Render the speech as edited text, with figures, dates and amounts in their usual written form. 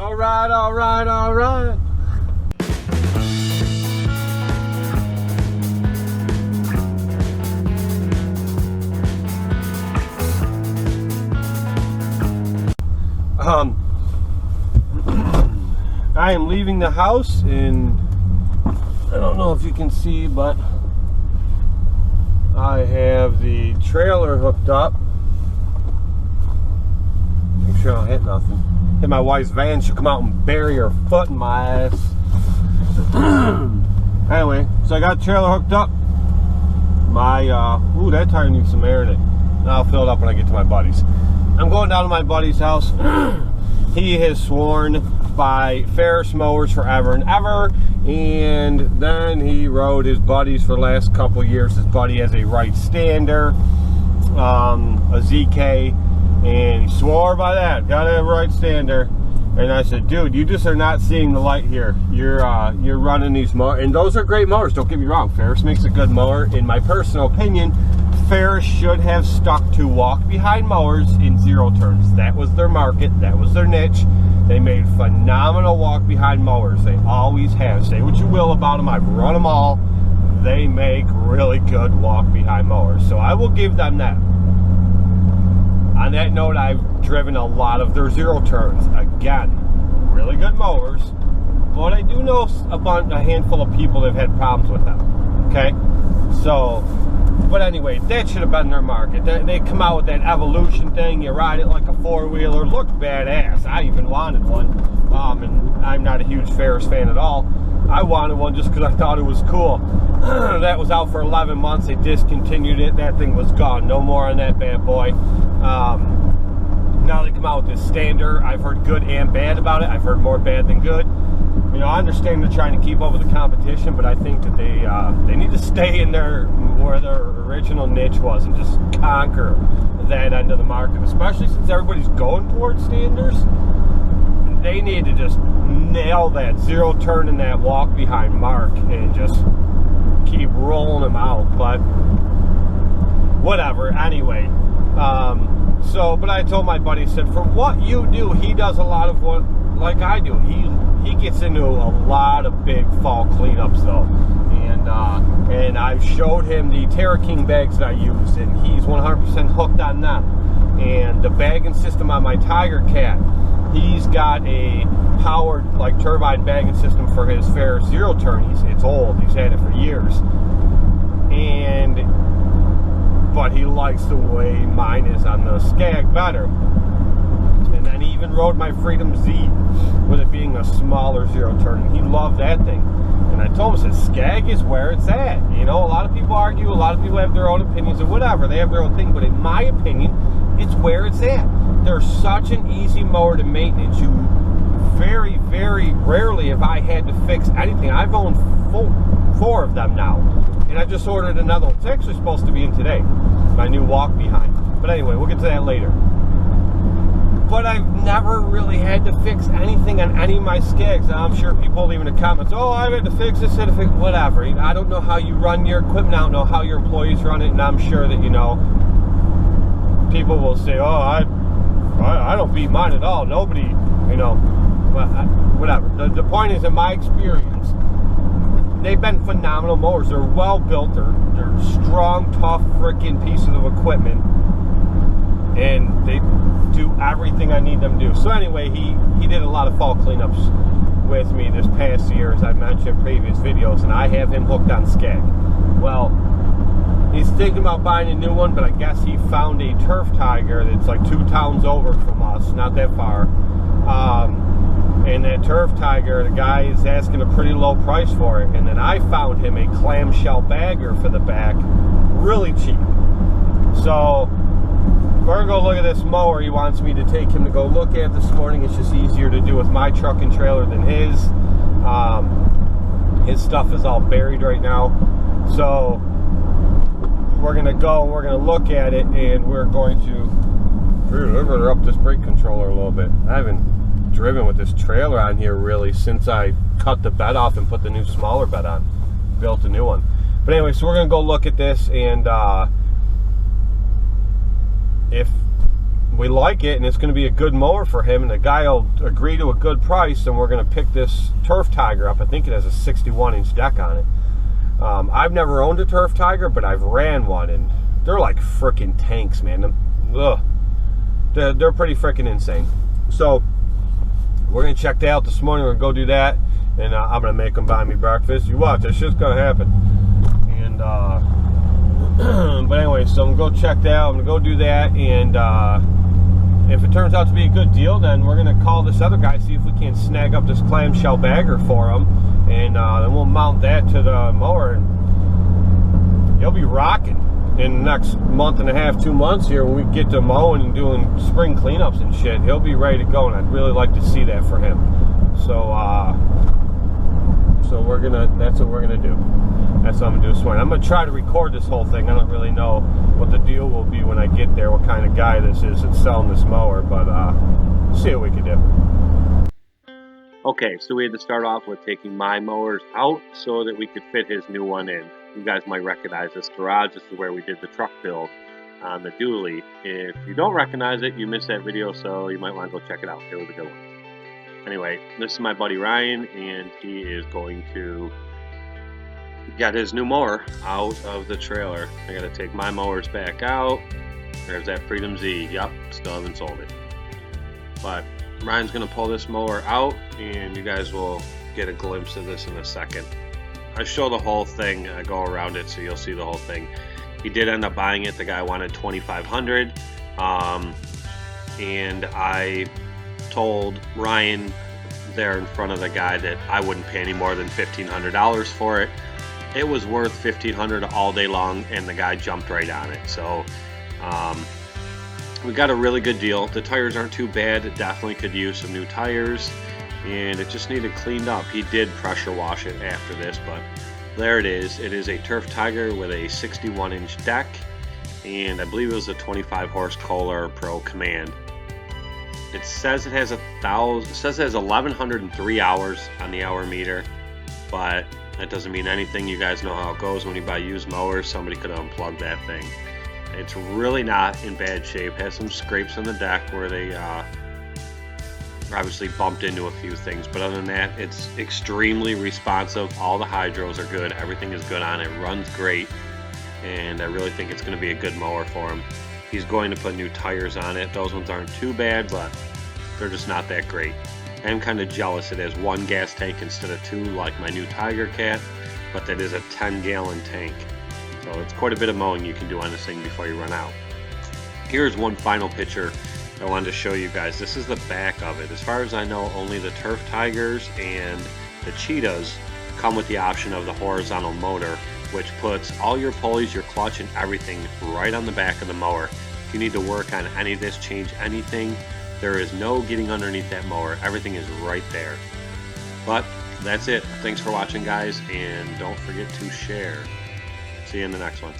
All right, all right, all right. I am leaving the house, and I don't know if you can see, but I have the trailer hooked up. Make sure I don't hit nothing. Hit my wife's van, she'll come out and bury her foot in my ass. Anyway, so I got the trailer hooked up. My, ooh, that tire needs some air in it. I'll fill it up when I get to my buddy's. I'm going down to my buddy's house. He has sworn by Ferris mowers forever and ever, and then he rode his buddies for the last couple years. His buddy has a right stander, a ZK, and he swore by that. Gotta have a right stander. And I said, dude, you just are not seeing the light here. You're running these mowers, and those are great mowers. Don't get me wrong. Ferris makes a good mower. In my personal opinion, Ferris should have stuck to walk-behind mowers in zero turns. That was their market. That was their niche. They made phenomenal walk-behind mowers. They always have. Say what you will about them. I've run them all. They make really good walk-behind mowers. So I will give them that. On that note, I've driven a lot of their zero turns. Again, really good mowers. But I do know a handful of people that have had problems with them. Okay? So, but anyway, that should have been their market. They come out with that evolution thing. You ride it like a four-wheeler. Looked badass. I even wanted one. And I'm not a huge Ferris fan at all. I wanted one just because I thought it was cool. That was out for 11 months. They discontinued it. That thing was gone. No more on that bad boy. Now they come out with this stander. I've heard good and bad about it. I've heard more bad than good. You know, I understand they're trying to keep up with the competition, but I think that they need to stay in where their original niche was and just conquer that end of the market, especially since everybody's going towards standers. They need to just nail that zero turn and that walk behind mark and just keep rolling them out. But whatever. Anyway, but I told my buddy, I said, for what you do, he does a lot of what like I do. He gets into a lot of big fall cleanups though, and I've showed him the Terra King bags that I use, and he's 100% hooked on them. And the bagging system on my Tiger Cat, he's got a powered like turbine bagging system for his Ferris zero turn. It's old. He's had it for years, but he likes the way mine is on the Scag better. And then he even rode my Freedom Z with it being a smaller zero turn, and he loved that thing. And I told him, I said, Scag is where it's at. You know, a lot of people argue, a lot of people have their own opinions and whatever. They have their own thing, but in my opinion, it's where it's at. They're such an easy mower to maintenance. You very, very rarely have I had to fix anything. I've owned four of them now. And I just ordered another one. It's actually supposed to be in today. My new walk behind. But anyway, we'll get to that later. But I've never really had to fix anything on any of my Skags. Now, I'm sure people leave in the comments, oh, I've had to fix this, had to fix whatever. I don't know how you run your equipment. I don't know how your employees run it. And I'm sure that, you know, people will say, oh, I don't beat mine at all. Nobody, you know, whatever. The point is, in my experience, they've been phenomenal mowers. They're well built. They're strong, tough, freaking pieces of equipment, and they do everything I need them to do. So anyway, he did a lot of fall cleanups with me this past year, as I mentioned in previous videos, and I have him hooked on Scag. Well, he's thinking about buying a new one, but I guess he found a Turf Tiger that's like 2 towns over from us, not that far. And that Turf Tiger, the guy is asking a pretty low price for it. And then I found him a clamshell bagger for the back, really cheap. So we're gonna go look at this mower. He wants me to take him to go look at this morning. It's just easier to do with my truck and trailer than his. His stuff is all buried right now. So we're gonna go and we're gonna look at it, and we're going to up this brake controller a little bit. I haven't driven with this trailer on here really since I cut the bed off and put the new smaller bed on. Built a new one. But anyway, so we're gonna go look at this, and if we like it, and it's going to be a good mower for him, and the guy will agree to a good price, and we're going to pick this Turf Tiger up. I think it has a 61-inch deck on it. I've never owned a Turf Tiger, but I've ran one, and they're like freaking tanks, man. Ugh. They're pretty freaking insane. So we're going to check that out this morning. We're going to go do that, and I'm going to make them buy me breakfast. You watch, that shit's going to happen. And but anyway, so I'm going to go check that out. I'm going to go do that, and if it turns out to be a good deal, then we're going to call this other guy, see if we can snag up this clamshell bagger for him, and then we'll mount that to the mower, and he'll be rocking in the next month and a half, 2 months here. When we get to mowing and doing spring cleanups and shit, he'll be ready to go, and I'd really like to see that for him. So we're gonna, that's what we're gonna do. That's what I'm gonna do this morning. I'm gonna try to record this whole thing. I don't really know what the deal will be when I get there, what kind of guy this is that's selling this mower, but see what we can do. Okay, so we had to start off with taking my mowers out so that we could fit his new one in. You guys might recognize this garage. This is where we did the truck build on the dually. If you don't recognize it, you missed that video, so you might want to go check it out. It was a good one. Anyway, this is my buddy Ryan, and he is going to get his new mower out of the trailer. I gotta take my mowers back out. There's that Freedom Z. Yep, still haven't sold it. But Ryan's gonna pull this mower out, and you guys will get a glimpse of this in a second. I show the whole thing, I go around it so you'll see the whole thing. He did end up buying it. The guy wanted $2,500, and I told Ryan there in front of the guy that I wouldn't pay any more than $1,500 for it. It was worth $1,500 all day long, and the guy jumped right on it. So we got a really good deal. The tires aren't too bad. It definitely could use some new tires, and it just needed cleaned up. He did pressure wash it after this, but there it is. It is a Turf Tiger with a 61-inch deck, and I believe it was a 25 horse Kohler Pro Command. It says it has 1,103 hours on the hour meter, but that doesn't mean anything. You guys know how it goes when you buy used mowers. Somebody could unplug that thing. It's really not in bad shape. It has some scrapes on the deck where they obviously bumped into a few things, but other than that, it's extremely responsive. All the hydros are good. Everything is good on it. Runs great, and I really think it's going to be a good mower for him. He's going to put new tires on it. Those ones aren't too bad, but they're just not that great. I'm kind of jealous it has one gas tank instead of two like my new Tiger Cat, but that is a 10-gallon tank. So it's quite a bit of mowing you can do on this thing before you run out. Here's one final picture I wanted to show you guys. This is the back of it. As far as I know, only the Turf Tigers and the Cheetahs come with the option of the horizontal motor, which puts all your pulleys, your clutch, and everything right on the back of the mower. If you need to work on any of this, change anything, there is no getting underneath that mower. Everything is right there. But that's it. Thanks for watching, guys, and don't forget to share. See you in the next one.